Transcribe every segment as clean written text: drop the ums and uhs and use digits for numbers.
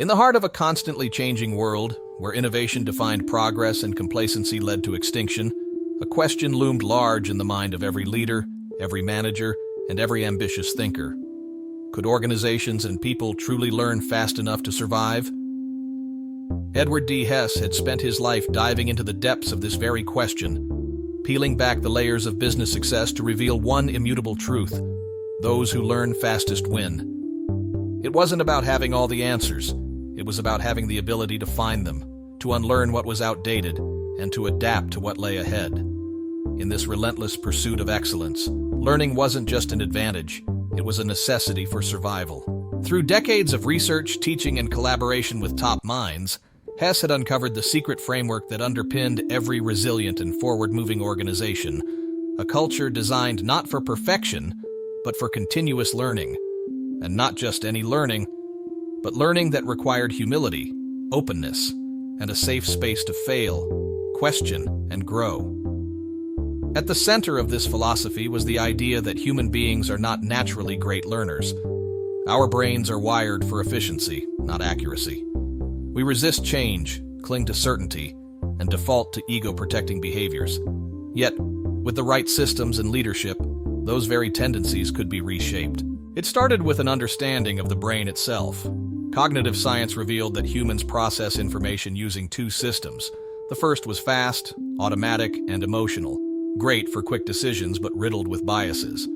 In the heart of a constantly changing world, where innovation defined progress and complacency led to extinction, a question loomed large in the mind of every leader, every manager, and every ambitious thinker. Could organizations and people truly learn fast enough to survive? Edward D. Hess had spent his life diving into the depths of this very question, peeling back the layers of business success to reveal one immutable truth: those who learn fastest win. It wasn't about having all the answers. It was about having the ability to find them, to unlearn what was outdated, and to adapt to what lay ahead. In this relentless pursuit of excellence, learning wasn't just an advantage, it was a necessity for survival. Through decades of research, teaching, and collaboration with top minds, Hess had uncovered the secret framework that underpinned every resilient and forward-moving organization, a culture designed not for perfection, but for continuous learning. And not just any learning, but learning that required humility, openness, and a safe space to fail, question, and grow. At the center of this philosophy was the idea that human beings are not naturally great learners. Our brains are wired for efficiency, not accuracy. We resist change, cling to certainty, and default to ego-protecting behaviors. Yet, with the right systems and leadership, those very tendencies could be reshaped. It started with an understanding of the brain itself. Cognitive science revealed that humans process information using two systems. The first was fast, automatic, and emotional, great for quick decisions but riddled with biases.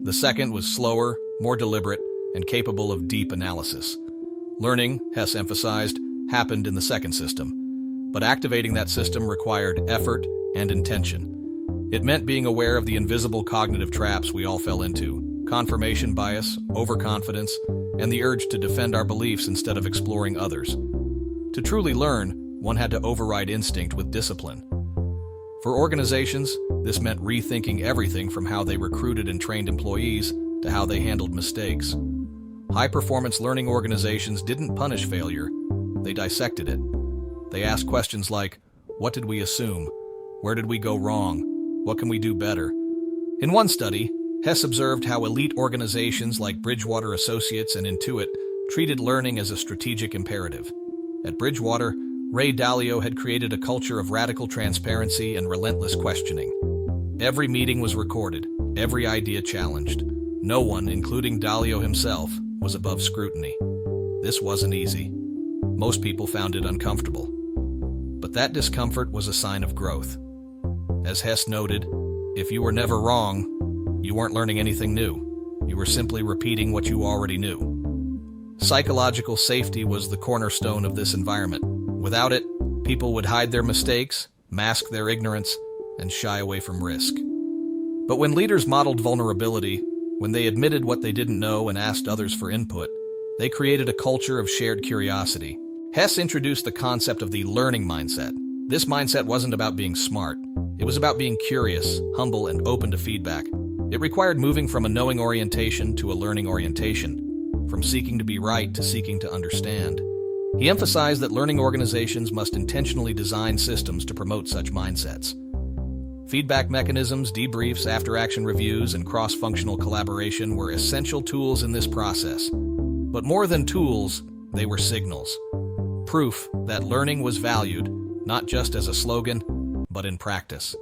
The second was slower, more deliberate, and capable of deep analysis. Learning, Hess emphasized, happened in the second system, but activating that system required effort and intention. It meant being aware of the invisible cognitive traps we all fell into: confirmation bias, overconfidence, and the urge to defend our beliefs instead of exploring others. To truly learn, one had to override instinct with discipline. For organizations, this meant rethinking everything from how they recruited and trained employees to how they handled mistakes. High-performance learning organizations didn't punish failure, they dissected it. They asked questions like, what did we assume? Where did we go wrong? What can we do better? In one study, Hess observed how elite organizations like Bridgewater Associates and Intuit treated learning as a strategic imperative. At Bridgewater, Ray Dalio had created a culture of radical transparency and relentless questioning. Every meeting was recorded, every idea challenged. No one, including Dalio himself, was above scrutiny. This wasn't easy. Most people found it uncomfortable. But that discomfort was a sign of growth. As Hess noted, if you were never wrong, you weren't learning anything new. You were simply repeating what you already knew. Psychological safety was the cornerstone of this environment. Without it, people would hide their mistakes, mask their ignorance, and shy away from risk. But when leaders modeled vulnerability, when they admitted what they didn't know and asked others for input, they created a culture of shared curiosity. Hess introduced the concept of the learning mindset. This mindset wasn't about being smart. It was about being curious, humble, and open to feedback. It required moving from a knowing orientation to a learning orientation, from seeking to be right to seeking to understand. He emphasized that learning organizations must intentionally design systems to promote such mindsets. Feedback mechanisms, debriefs, after-action reviews, and cross-functional collaboration were essential tools in this process. But more than tools, they were signals. Proof that learning was valued, not just as a slogan, but in practice.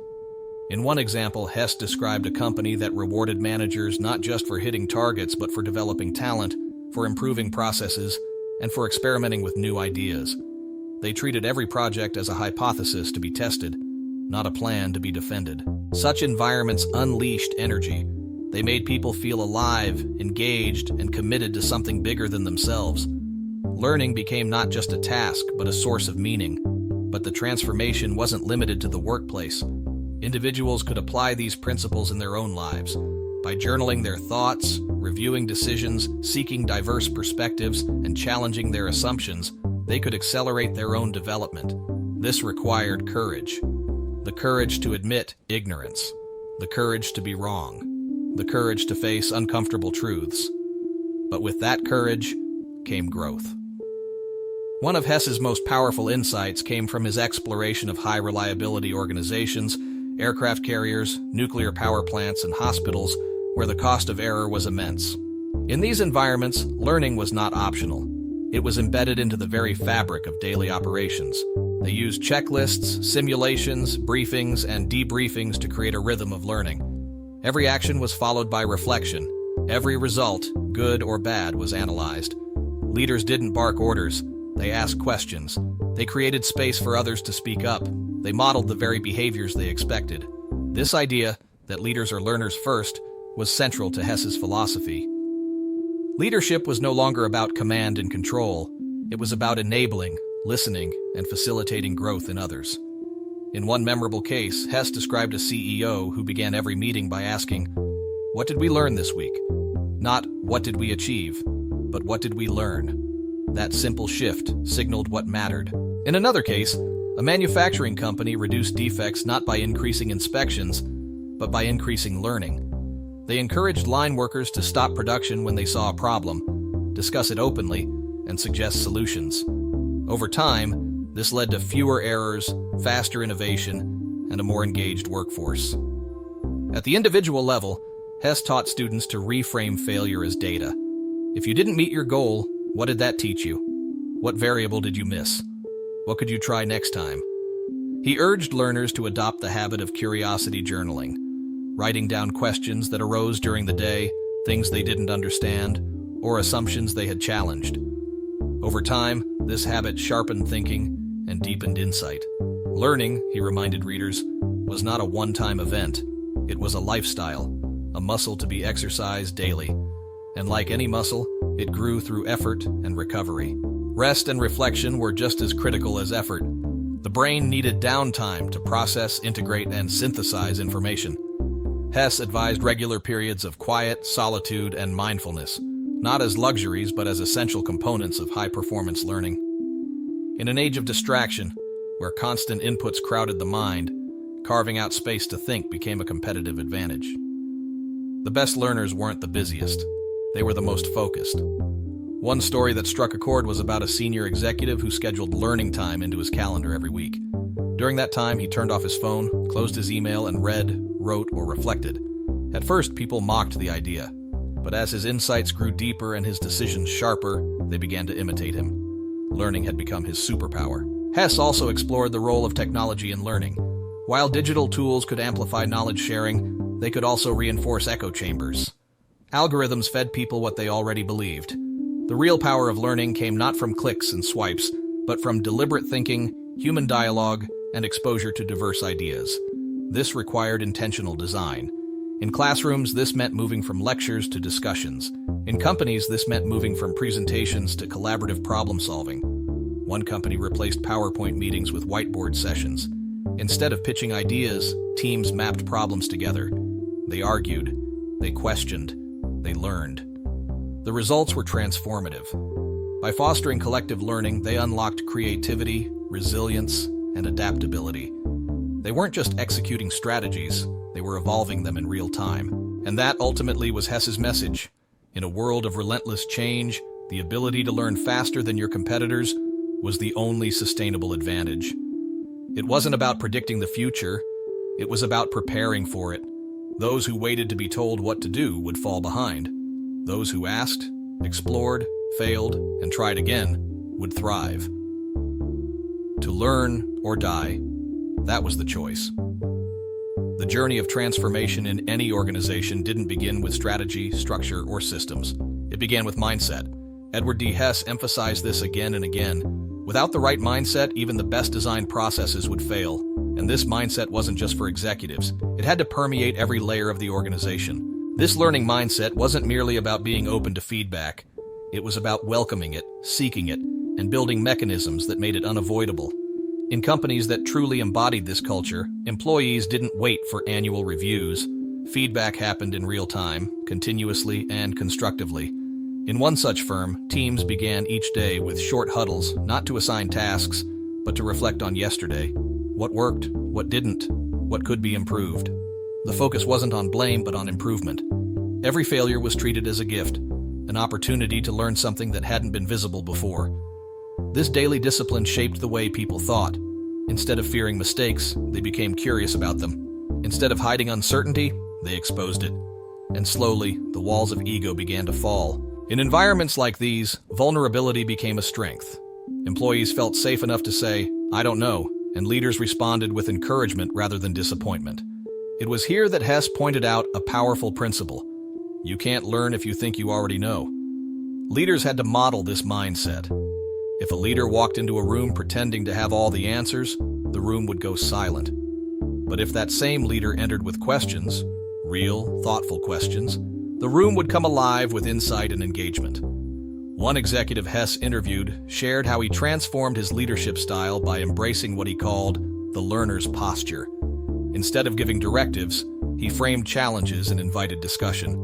In one example, Hess described a company that rewarded managers not just for hitting targets, but for developing talent, for improving processes, and for experimenting with new ideas. They treated every project as a hypothesis to be tested, not a plan to be defended. Such environments unleashed energy. They made people feel alive, engaged, and committed to something bigger than themselves. Learning became not just a task, but a source of meaning. But the transformation wasn't limited to the workplace. Individuals could apply these principles in their own lives. By journaling their thoughts, reviewing decisions, seeking diverse perspectives, and challenging their assumptions, they could accelerate their own development. This required courage. The courage to admit ignorance. The courage to be wrong. The courage to face uncomfortable truths. But with that courage came growth. One of Hess's most powerful insights came from his exploration of high-reliability organizations, aircraft carriers, nuclear power plants, and hospitals, where the cost of error was immense. In these environments, learning was not optional. It was embedded into the very fabric of daily operations. They used checklists, simulations, briefings, and debriefings to create a rhythm of learning. Every action was followed by reflection. Every result, good or bad, was analyzed. Leaders didn't bark orders. They asked questions. They created space for others to speak up. They modeled the very behaviors they expected. This idea, that leaders are learners first, was central to Hess's philosophy. Leadership was no longer about command and control. It was about enabling, listening, and facilitating growth in others. In one memorable case, Hess described a CEO who began every meeting by asking, "What did we learn this week?" Not, "What did we achieve?" but "What did we learn?" That simple shift signaled what mattered. In another case, a manufacturing company reduced defects not by increasing inspections, but by increasing learning. They encouraged line workers to stop production when they saw a problem, discuss it openly, and suggest solutions. Over time, this led to fewer errors, faster innovation, and a more engaged workforce. At the individual level, Hess taught students to reframe failure as data. If you didn't meet your goal, what did that teach you? What variable did you miss? What could you try next time? He urged learners to adopt the habit of curiosity journaling, writing down questions that arose during the day, things they didn't understand, or assumptions they had challenged. Over time, this habit sharpened thinking and deepened insight. Learning, he reminded readers, was not a one-time event. It was a lifestyle, a muscle to be exercised daily. And like any muscle, it grew through effort and recovery. Rest and reflection were just as critical as effort. The brain needed downtime to process, integrate, and synthesize information. Hess advised regular periods of quiet, solitude, and mindfulness, not as luxuries but as essential components of high-performance learning. In an age of distraction, where constant inputs crowded the mind, carving out space to think became a competitive advantage. The best learners weren't the busiest. They were the most focused. One story that struck a chord was about a senior executive who scheduled learning time into his calendar every week. During that time, he turned off his phone, closed his email, and read, wrote, or reflected. At first, people mocked the idea, but as his insights grew deeper and his decisions sharper, they began to imitate him. Learning had become his superpower. Hess also explored the role of technology in learning. While digital tools could amplify knowledge sharing, they could also reinforce echo chambers. Algorithms fed people what they already believed. The real power of learning came not from clicks and swipes, but from deliberate thinking, human dialogue, and exposure to diverse ideas. This required intentional design. In classrooms, this meant moving from lectures to discussions. In companies, this meant moving from presentations to collaborative problem-solving. One company replaced PowerPoint meetings with whiteboard sessions. Instead of pitching ideas, teams mapped problems together. They argued, they questioned, they learned. The results were transformative. By fostering collective learning, they unlocked creativity, resilience, and adaptability. They weren't just executing strategies, they were evolving them in real time. And that ultimately was Hess's message. In a world of relentless change, the ability to learn faster than your competitors was the only sustainable advantage. It wasn't about predicting the future, it was about preparing for it. Those who waited to be told what to do would fall behind. Those who asked, explored, failed, and tried again would thrive. To learn or die, that was the choice. The journey of transformation in any organization didn't begin with strategy, structure, or systems. It began with mindset. Edward D. Hess emphasized this again and again. Without the right mindset, even the best designed processes would fail. And this mindset wasn't just for executives. It had to permeate every layer of the organization. This learning mindset wasn't merely about being open to feedback. It was about welcoming it, seeking it, and building mechanisms that made it unavoidable. In companies that truly embodied this culture, employees didn't wait for annual reviews. Feedback happened in real time, continuously and constructively. In one such firm, teams began each day with short huddles, not to assign tasks, but to reflect on yesterday. What worked, what didn't, what could be improved. The focus wasn't on blame, but on improvement. Every failure was treated as a gift, an opportunity to learn something that hadn't been visible before. This daily discipline shaped the way people thought. Instead of fearing mistakes, they became curious about them. Instead of hiding uncertainty, they exposed it. And slowly, the walls of ego began to fall. In environments like these, vulnerability became a strength. Employees felt safe enough to say, "I don't know," and leaders responded with encouragement rather than disappointment. It was here that Hess pointed out a powerful principle. You can't learn if you think you already know. Leaders had to model this mindset. If a leader walked into a room pretending to have all the answers, the room would go silent. But if that same leader entered with questions, real, thoughtful questions, the room would come alive with insight and engagement. One executive Hess interviewed shared how he transformed his leadership style by embracing what he called the learner's posture. Instead of giving directives, he framed challenges and invited discussion.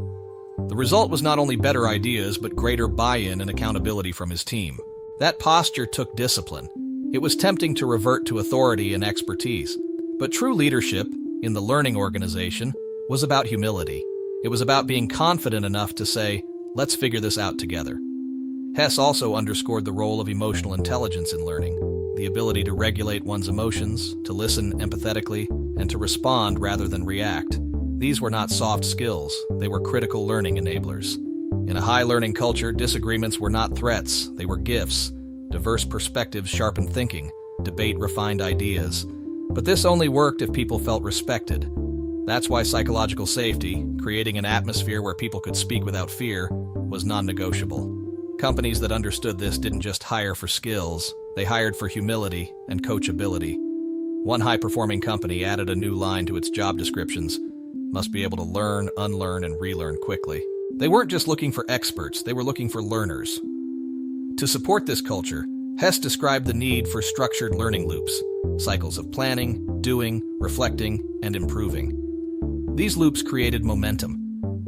The result was not only better ideas, but greater buy-in and accountability from his team. That posture took discipline. It was tempting to revert to authority and expertise. But true leadership, in the learning organization, was about humility. It was about being confident enough to say, "Let's figure this out together." Hess also underscored the role of emotional intelligence in learning, the ability to regulate one's emotions, to listen empathetically, and to respond rather than react. These were not soft skills, they were critical learning enablers. In a high-learning culture, disagreements were not threats, they were gifts. Diverse perspectives sharpened thinking, debate refined ideas. But this only worked if people felt respected. That's why psychological safety, creating an atmosphere where people could speak without fear, was non-negotiable. Companies that understood this didn't just hire for skills, they hired for humility and coachability. One high-performing company added a new line to its job descriptions: must be able to learn, unlearn, and relearn quickly. They weren't just looking for experts, they were looking for learners. To support this culture, Hess described the need for structured learning loops, cycles of planning, doing, reflecting, and improving. These loops created momentum.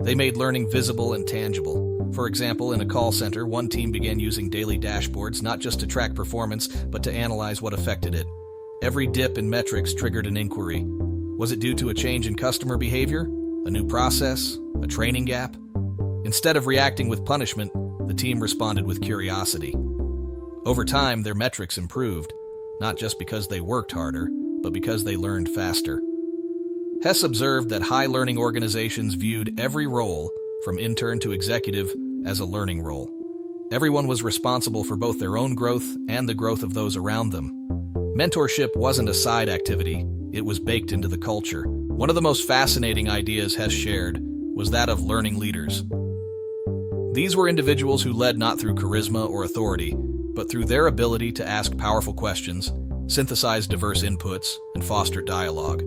They made learning visible and tangible. For example, in a call center, one team began using daily dashboards not just to track performance, but to analyze what affected it. Every dip in metrics triggered an inquiry. Was it due to a change in customer behavior, a new process, a training gap? Instead of reacting with punishment, the team responded with curiosity. Over time, their metrics improved, not just because they worked harder, but because they learned faster. Hess observed that high-learning organizations viewed every role, from intern to executive, as a learning role. Everyone was responsible for both their own growth and the growth of those around them. Mentorship wasn't a side activity, it was baked into the culture. One of the most fascinating ideas Hess shared was that of learning leaders. These were individuals who led not through charisma or authority, but through their ability to ask powerful questions, synthesize diverse inputs, and foster dialogue.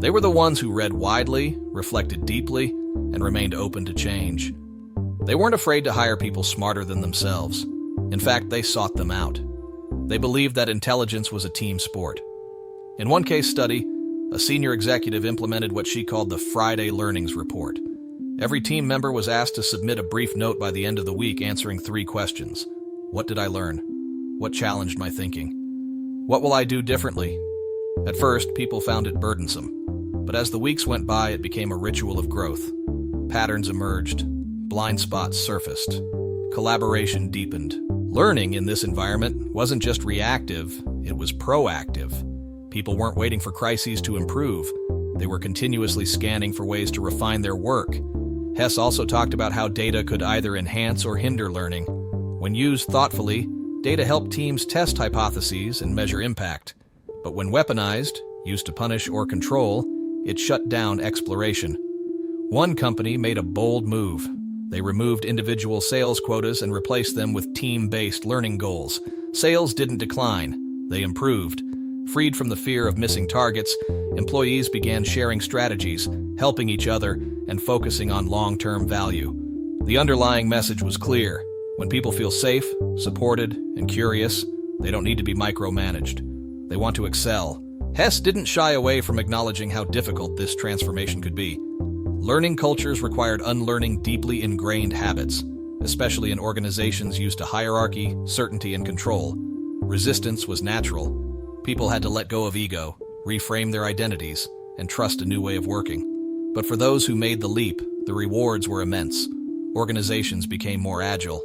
They were the ones who read widely, reflected deeply, and remained open to change. They weren't afraid to hire people smarter than themselves. In fact, they sought them out. They believed that intelligence was a team sport. In one case study, a senior executive implemented what she called the Friday Learnings Report. Every team member was asked to submit a brief note by the end of the week answering 3 questions. What did I learn? What challenged my thinking? What will I do differently? At first, people found it burdensome. But as the weeks went by, it became a ritual of growth. Patterns emerged. Blind spots surfaced. Collaboration deepened. Learning in this environment wasn't just reactive, it was proactive. People weren't waiting for crises to improve. They were continuously scanning for ways to refine their work. Hess also talked about how data could either enhance or hinder learning. When used thoughtfully, data helped teams test hypotheses and measure impact. But when weaponized, used to punish or control, it shut down exploration. One company made a bold move. They removed individual sales quotas and replaced them with team-based learning goals. Sales didn't decline, they improved. Freed from the fear of missing targets, employees began sharing strategies, helping each other, and focusing on long-term value. The underlying message was clear. When people feel safe, supported, and curious, they don't need to be micromanaged. They want to excel. Hess didn't shy away from acknowledging how difficult this transformation could be. Learning cultures required unlearning deeply ingrained habits, especially in organizations used to hierarchy, certainty, and control. Resistance was natural. People had to let go of ego, reframe their identities, and trust a new way of working. But for those who made the leap, the rewards were immense. Organizations became more agile.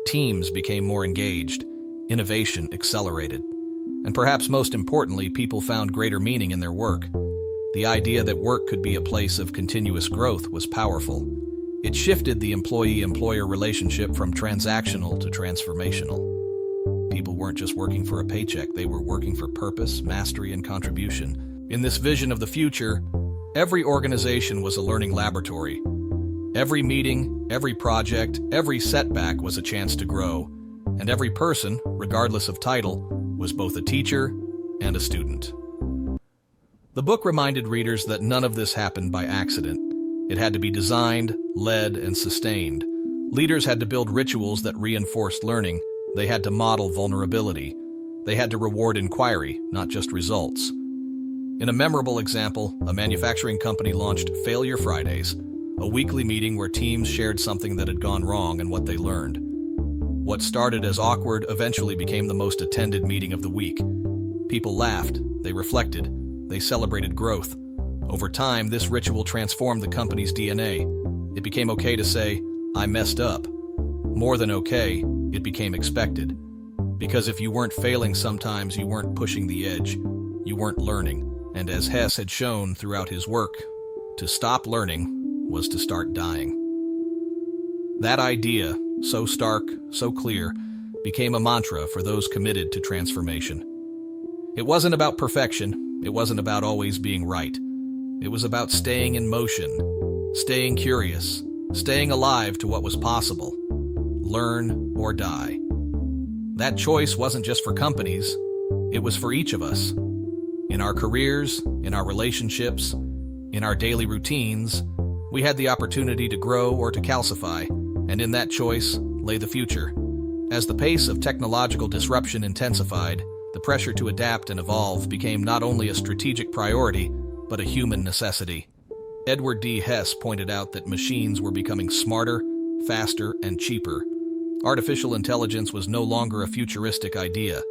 Teams became more engaged. Innovation accelerated. And perhaps most importantly, people found greater meaning in their work. The idea that work could be a place of continuous growth was powerful. It shifted the employee-employer relationship from transactional to transformational. People weren't just working for a paycheck, they were working for purpose, mastery, and contribution. In this vision of the future, every organization was a learning laboratory. Every meeting, every project, every setback was a chance to grow, and every person, regardless of title, was both a teacher and a student. The book reminded readers that none of this happened by accident. It had to be designed, led, and sustained. Leaders had to build rituals that reinforced learning. They had to model vulnerability. They had to reward inquiry, not just results. In a memorable example, a manufacturing company launched Failure Fridays, a weekly meeting where teams shared something that had gone wrong and what they learned. What started as awkward eventually became the most attended meeting of the week. People laughed, they reflected, they celebrated growth. Over time, this ritual transformed the company's DNA. It became okay to say, "I messed up." More than okay, it became expected. Because if you weren't failing sometimes, you weren't pushing the edge. You weren't learning. And as Hess had shown throughout his work, to stop learning was to start dying. That idea, so stark, so clear, became a mantra for those committed to transformation. It wasn't about perfection. It wasn't about always being right. It was about staying in motion, staying curious, staying alive to what was possible. Learn or die. That choice wasn't just for companies, it was for each of us. In our careers, in our relationships, in our daily routines, we had the opportunity to grow or to calcify, and in that choice lay the future. As the pace of technological disruption intensified, the pressure to adapt and evolve became not only a strategic priority, but a human necessity. Edward D. Hess pointed out that machines were becoming smarter, faster, and cheaper. Artificial intelligence was no longer a futuristic idea.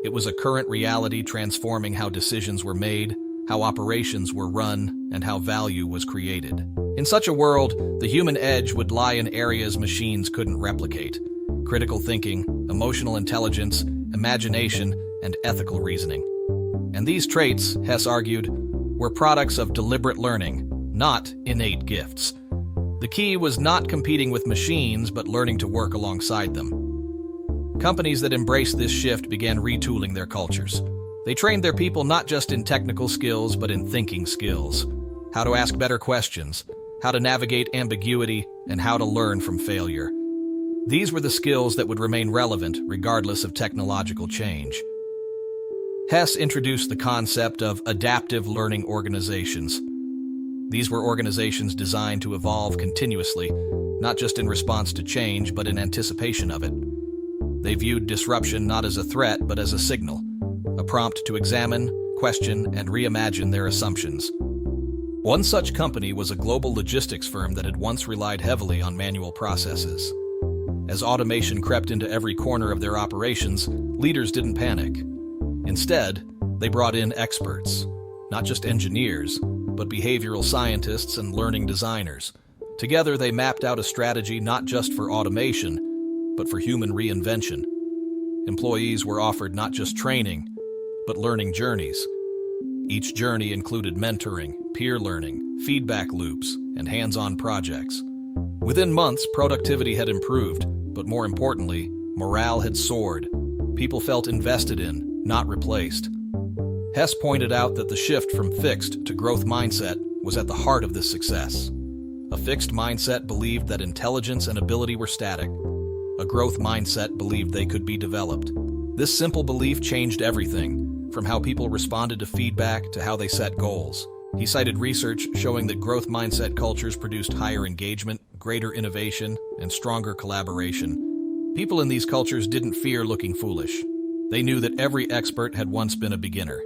It was a current reality transforming how decisions were made, how operations were run, and how value was created. In such a world, the human edge would lie in areas machines couldn't replicate: critical thinking, emotional intelligence, imagination, and ethical reasoning. And these traits, Hess argued, were products of deliberate learning, not innate gifts. The key was not competing with machines, but learning to work alongside them. Companies that embraced this shift began retooling their cultures. They trained their people not just in technical skills, but in thinking skills. How to ask better questions, how to navigate ambiguity, and how to learn from failure. These were the skills that would remain relevant regardless of technological change. Hess introduced the concept of adaptive learning organizations. These were organizations designed to evolve continuously, not just in response to change, but in anticipation of it. They viewed disruption not as a threat, but as a signal, a prompt to examine, question, and reimagine their assumptions. One such company was a global logistics firm that had once relied heavily on manual processes. As automation crept into every corner of their operations, leaders didn't panic. Instead, they brought in experts, not just engineers, but behavioral scientists and learning designers. Together, they mapped out a strategy not just for automation, but for human reinvention. Employees were offered not just training, but learning journeys. Each journey included mentoring, peer learning, feedback loops, and hands-on projects. Within months, productivity had improved, but more importantly, morale had soared. People felt invested in, not replaced. Hess pointed out that the shift from fixed to growth mindset was at the heart of this success. A fixed mindset believed that intelligence and ability were static. A growth mindset believed they could be developed. This simple belief changed everything, from how people responded to feedback to how they set goals. He cited research showing that growth mindset cultures produced higher engagement, greater innovation, and stronger collaboration. People in these cultures didn't fear looking foolish. They knew that every expert had once been a beginner.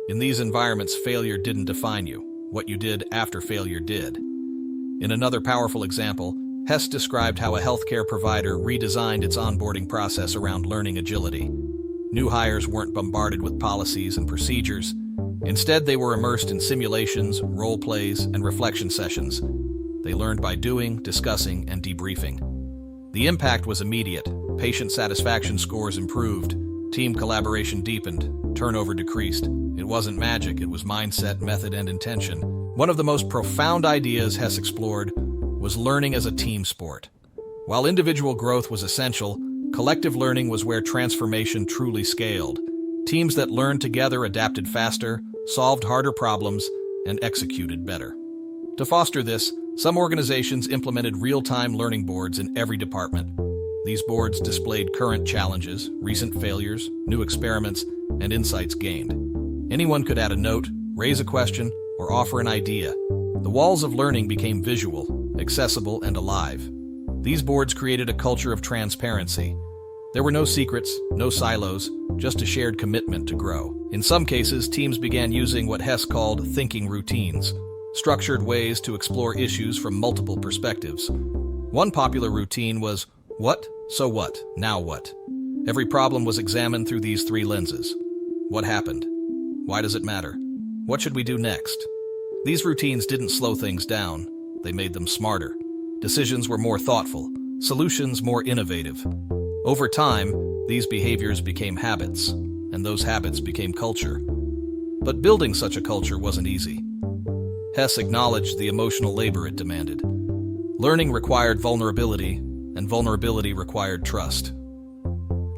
In these environments, failure didn't define you. What you did after failure did. In another powerful example, Hess described how a healthcare provider redesigned its onboarding process around learning agility. New hires weren't bombarded with policies and procedures. Instead, they were immersed in simulations, role plays, and reflection sessions. They learned by doing, discussing, and debriefing. The impact was immediate. Patient satisfaction scores improved. Team collaboration deepened. Turnover decreased. It wasn't magic, it was mindset, method, and intention. One of the most profound ideas Hess explored was learning as a team sport. While individual growth was essential, collective learning was where transformation truly scaled. Teams that learned together adapted faster, solved harder problems, and executed better. To foster this, some organizations implemented real-time learning boards in every department. These boards displayed current challenges, recent failures, new experiments, and insights gained. Anyone could add a note, raise a question, or offer an idea. The walls of learning became visual, accessible, and alive. These boards created a culture of transparency. There were no secrets, no silos, just a shared commitment to grow. In some cases, teams began using what Hess called thinking routines, structured ways to explore issues from multiple perspectives. One popular routine was, what, so what, now what? Every problem was examined through these three lenses. What happened? Why does it matter? What should we do next? These routines didn't slow things down, they made them smarter. Decisions were more thoughtful, solutions more innovative. Over time, these behaviors became habits, and those habits became culture. But building such a culture wasn't easy. Hess acknowledged the emotional labor it demanded. Learning required vulnerability, and vulnerability required trust.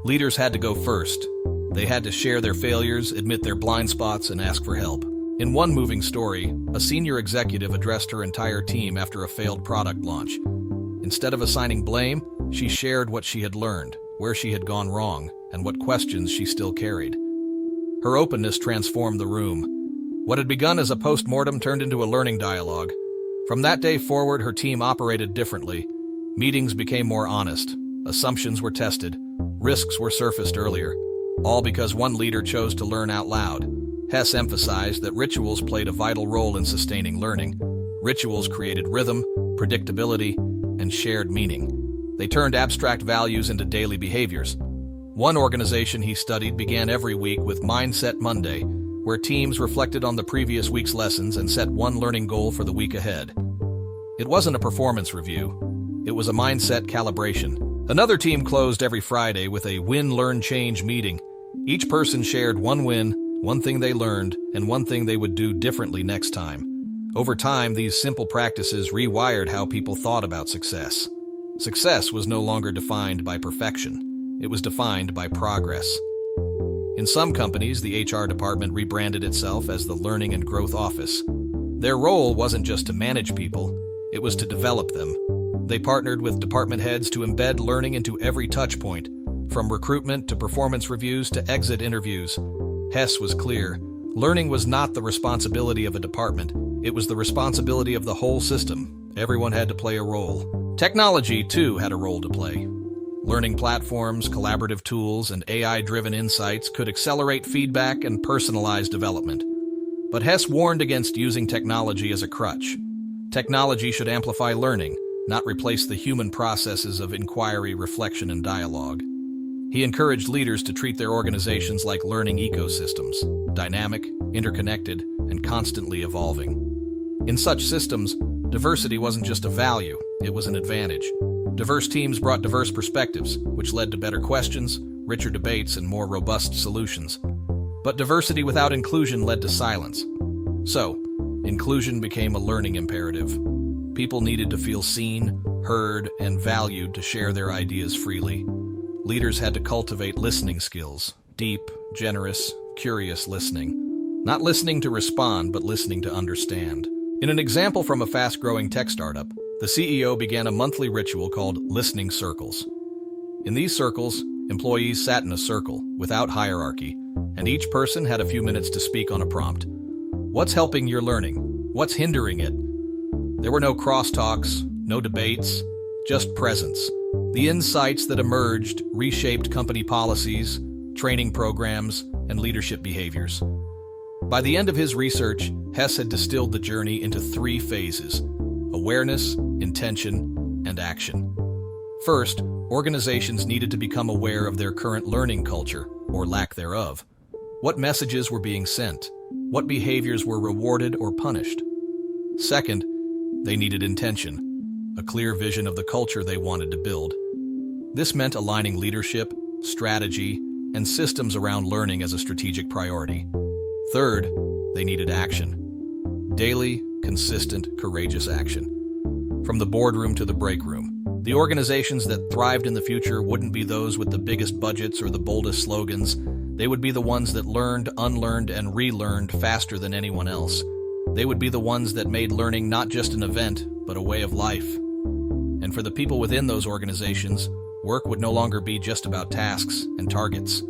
Leaders had to go first. They had to share their failures, admit their blind spots, and ask for help. In one moving story, a senior executive addressed her entire team after a failed product launch. Instead of assigning blame, she shared what she had learned, where she had gone wrong, and what questions she still carried. Her openness transformed the room. What had begun as a post-mortem turned into a learning dialogue. From that day forward, her team operated differently. Meetings became more honest. Assumptions were tested. Risks were surfaced earlier. All because one leader chose to learn out loud. Hess emphasized that rituals played a vital role in sustaining learning. Rituals created rhythm, predictability, and shared meaning. They turned abstract values into daily behaviors. One organization he studied began every week with Mindset Monday, where teams reflected on the previous week's lessons and set one learning goal for the week ahead. It wasn't a performance review. It was a mindset calibration. Another team closed every Friday with a win, learn, change meeting. Each person shared one win, one thing they learned, and one thing they would do differently next time. Over time, these simple practices rewired how people thought about success. Success was no longer defined by perfection. It was defined by progress. In some companies, the HR department rebranded itself as the Learning and Growth Office. Their role wasn't just to manage people, it was to develop them. They partnered with department heads to embed learning into every touch point, from recruitment to performance reviews to exit interviews. Hess was clear. Learning was not the responsibility of a department. It was the responsibility of the whole system. Everyone had to play a role. Technology, too, had a role to play. Learning platforms, collaborative tools, and AI-driven insights could accelerate feedback and personalize development. But Hess warned against using technology as a crutch. Technology should amplify learning, not replace the human processes of inquiry, reflection, and dialogue. He encouraged leaders to treat their organizations like learning ecosystems, dynamic, interconnected, and constantly evolving. In such systems, diversity wasn't just a value, it was an advantage. Diverse teams brought diverse perspectives, which led to better questions, richer debates, and more robust solutions. But diversity without inclusion led to silence. So, inclusion became a learning imperative. People needed to feel seen, heard, and valued to share their ideas freely. Leaders had to cultivate listening skills, deep, generous, curious listening. Not listening to respond, but listening to understand. In an example from a fast-growing tech startup, the CEO began a monthly ritual called listening circles. In these circles, employees sat in a circle, without hierarchy, and each person had a few minutes to speak on a prompt. What's helping your learning? What's hindering it? There were no crosstalks, no debates, just presence. The insights that emerged reshaped company policies, training programs, and leadership behaviors. By the end of his research, Hess had distilled the journey into 3 phases: awareness, intention, and action. First, organizations needed to become aware of their current learning culture, or lack thereof. What messages were being sent? What behaviors were rewarded or punished? Second, they needed intention, a clear vision of the culture they wanted to build. This meant aligning leadership, strategy, and systems around learning as a strategic priority. Third, they needed action. Daily, consistent, courageous action. from the boardroom to the break room. The organizations that thrived in the future wouldn't be those with the biggest budgets or the boldest slogans. They would be the ones that learned, unlearned, and relearned faster than anyone else. They would be the ones that made learning not just an event, but a way of life. And for the people within those organizations, work would no longer be just about tasks and targets.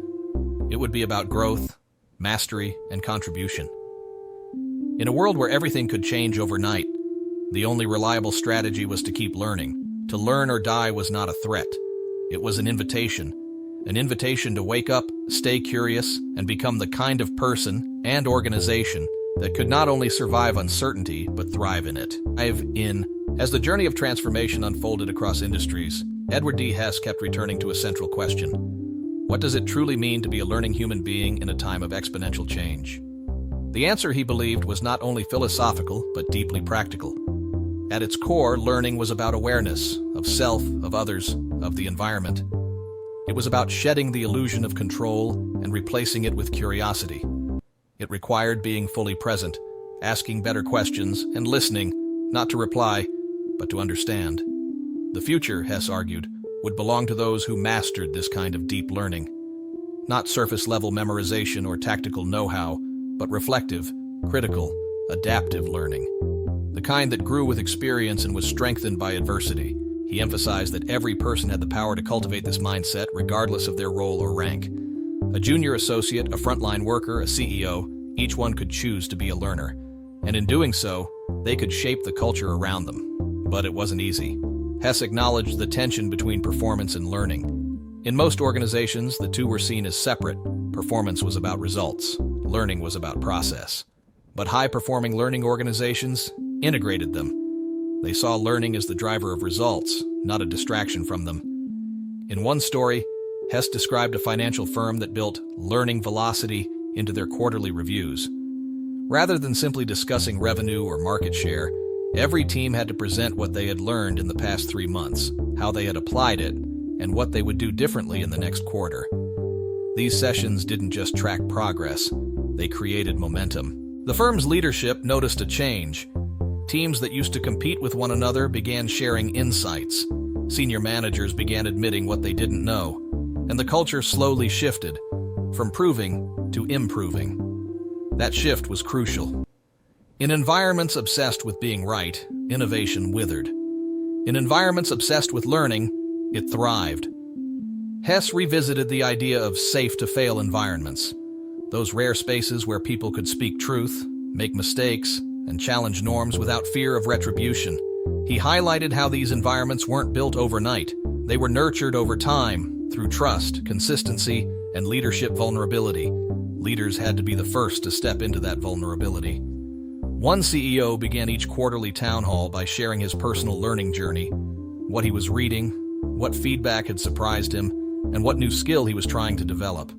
It would be about growth, mastery, and contribution. In a world where everything could change overnight, the only reliable strategy was to keep learning. To learn or die was not a threat. It was an invitation to wake up, stay curious, and become the kind of person and organization that could not only survive uncertainty, but thrive in it. As the journey of transformation unfolded across industries, Edward D. Hess kept returning to a central question. What does it truly mean to be a learning human being in a time of exponential change? The answer, he believed, was not only philosophical, but deeply practical. At its core, learning was about awareness of self, of others, of the environment. It was about shedding the illusion of control and replacing it with curiosity. It required being fully present, asking better questions, and listening, not to reply, but to understand. The future, Hess argued, would belong to those who mastered this kind of deep learning. Not surface-level memorization or tactical know-how, but reflective, critical, adaptive learning. The kind that grew with experience and was strengthened by adversity. He emphasized that every person had the power to cultivate this mindset regardless of their role or rank. A junior associate, a frontline worker, a CEO, each one could choose to be a learner. And in doing so, they could shape the culture around them. But it wasn't easy. Hess acknowledged the tension between performance and learning. In most organizations, the two were seen as separate. Performance was about results. Learning was about process. But high-performing learning organizations integrated them. They saw learning as the driver of results, not a distraction from them. In one story, Hess described a financial firm that built learning velocity into their quarterly reviews. Rather than simply discussing revenue or market share, every team had to present what they had learned in the past 3 months, how they had applied it, and what they would do differently in the next quarter. These sessions didn't just track progress, they created momentum. The firm's leadership noticed a change. Teams that used to compete with one another began sharing insights. Senior managers began admitting what they didn't know, and the culture slowly shifted from proving to improving. That shift was crucial. In environments obsessed with being right, innovation withered. In environments obsessed with learning, it thrived. Hess revisited the idea of safe-to-fail environments, those rare spaces where people could speak truth, make mistakes, and challenge norms without fear of retribution. He highlighted how these environments weren't built overnight. They were nurtured over time, through trust, consistency, and leadership vulnerability. Leaders had to be the first to step into that vulnerability. One CEO began each quarterly town hall by sharing his personal learning journey, what he was reading, what feedback had surprised him, and what new skill he was trying to develop.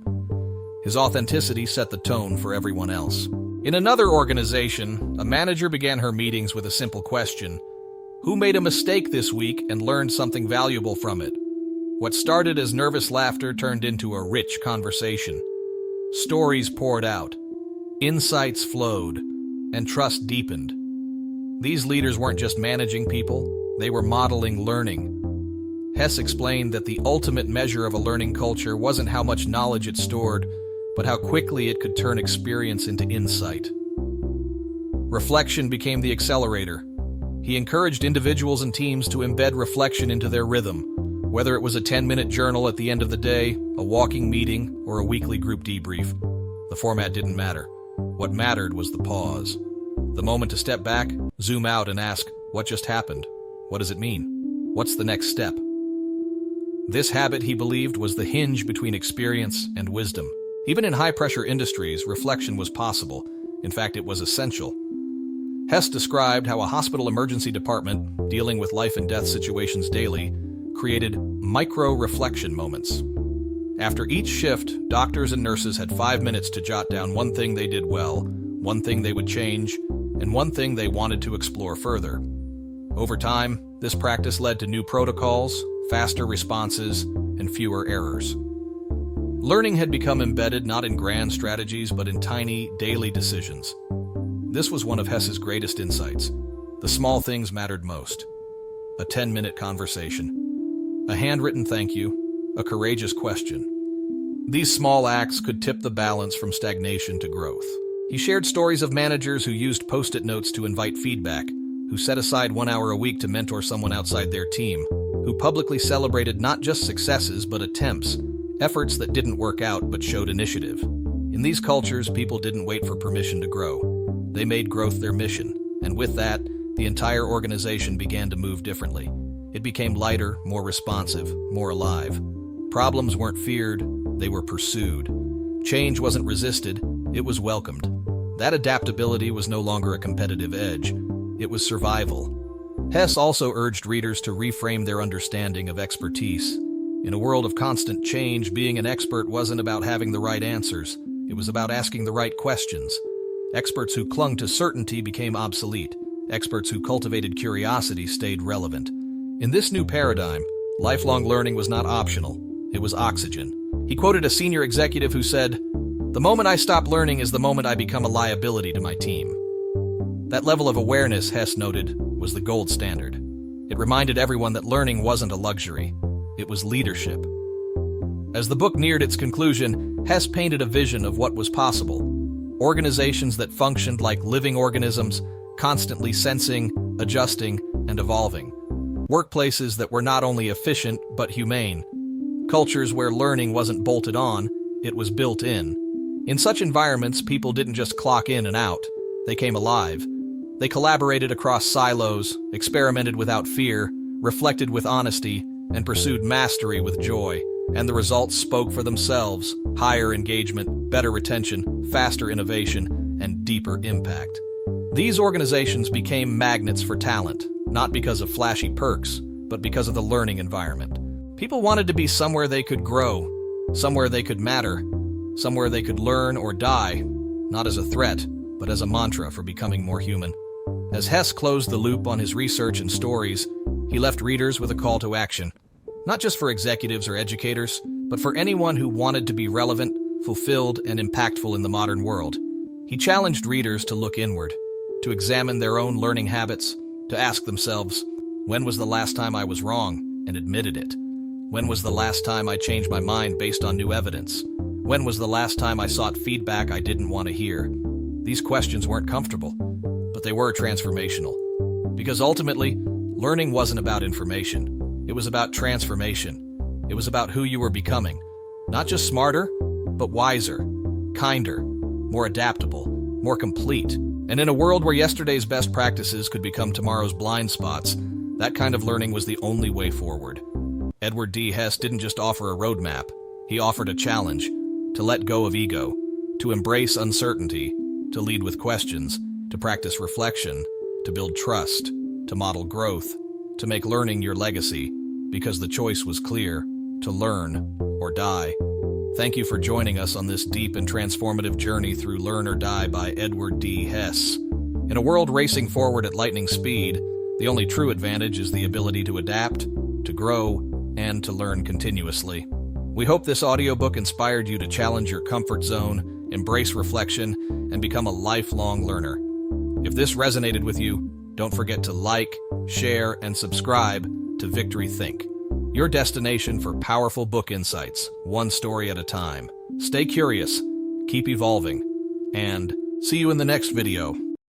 His authenticity set the tone for everyone else. In another organization, a manager began her meetings with a simple question: who made a mistake this week and learned something valuable from it? What started as nervous laughter turned into a rich conversation. Stories poured out, insights flowed, and trust deepened. These leaders weren't just managing people, they were modeling learning. Hess explained that the ultimate measure of a learning culture wasn't how much knowledge it stored, but how quickly it could turn experience into insight. Reflection became the accelerator. He encouraged individuals and teams to embed reflection into their rhythm, whether it was a 10-minute journal at the end of the day, a walking meeting, or a weekly group debrief. The format didn't matter. What mattered was the pause. The moment to step back, zoom out, and ask, what just happened? What does it mean? What's the next step? This habit, he believed, was the hinge between experience and wisdom. Even in high-pressure industries, reflection was possible. In fact, it was essential. Hess described how a hospital emergency department, dealing with life-and-death situations daily, created micro-reflection moments. After each shift, doctors and nurses had 5 minutes to jot down one thing they did well, one thing they would change, and one thing they wanted to explore further. Over time, this practice led to new protocols, faster responses, and fewer errors. Learning had become embedded not in grand strategies but in tiny, daily decisions. This was one of Hess's greatest insights. The small things mattered most. a 10-minute conversation, a handwritten thank you, a courageous question. These small acts could tip the balance from stagnation to growth. He shared stories of managers who used post-it notes to invite feedback, who set aside 1 hour a week to mentor someone outside their team, who publicly celebrated not just successes but attempts, efforts that didn't work out but showed initiative. In these cultures, people didn't wait for permission to grow. They made growth their mission, and with that, the entire organization began to move differently. It became lighter, more responsive, more alive. Problems weren't feared, they were pursued. Change wasn't resisted, it was welcomed. That adaptability was no longer a competitive edge, it was survival. Hess also urged readers to reframe their understanding of expertise. In a world of constant change, being an expert wasn't about having the right answers, it was about asking the right questions. Experts who clung to certainty became obsolete. Experts who cultivated curiosity stayed relevant. In this new paradigm, lifelong learning was not optional, it was oxygen. He quoted a senior executive who said, "The moment I stop learning is the moment I become a liability to my team." That level of awareness, Hess noted, was the gold standard. It reminded everyone that learning wasn't a luxury, it was leadership. As the book neared its conclusion, Hess painted a vision of what was possible. Organizations that functioned like living organisms, constantly sensing, adjusting, and evolving. Workplaces that were not only efficient but humane. Cultures where learning wasn't bolted on, it was built in. In such environments, people didn't just clock in and out, they came alive. They collaborated across silos, experimented without fear, reflected with honesty, and pursued mastery with joy. And the results spoke for themselves: higher engagement, better retention, faster innovation, and deeper impact. These organizations became magnets for talent, not because of flashy perks, but because of the learning environment. People wanted to be somewhere they could grow, somewhere they could matter, somewhere they could learn or die, not as a threat, but as a mantra for becoming more human. As Hess closed the loop on his research and stories, he left readers with a call to action. Not just for executives or educators, but for anyone who wanted to be relevant, fulfilled, and impactful in the modern world. He challenged readers to look inward, to examine their own learning habits, to ask themselves, when was the last time I was wrong and admitted it? When was the last time I changed my mind based on new evidence? When was the last time I sought feedback I didn't want to hear? These questions weren't comfortable, but they were transformational. Because ultimately, learning wasn't about information. It was about transformation. It was about who you were becoming. Not just smarter, but wiser, kinder, more adaptable, more complete. And in a world where yesterday's best practices could become tomorrow's blind spots, that kind of learning was the only way forward. Edward D. Hess didn't just offer a roadmap. He offered a challenge to let go of ego, to embrace uncertainty, to lead with questions, to practice reflection, to build trust, to model growth, to make learning your legacy, because the choice was clear: to learn or die. Thank you for joining us on this deep and transformative journey through Learn or Die by Edward D. Hess. In a world racing forward at lightning speed, the only true advantage is the ability to adapt, to grow, and to learn continuously. We hope this audiobook inspired you to challenge your comfort zone, embrace reflection, and become a lifelong learner. If this resonated with you, don't forget to like, share, and subscribe to Victory Think, your destination for powerful book insights, one story at a time. Stay curious, keep evolving, and see you in the next video.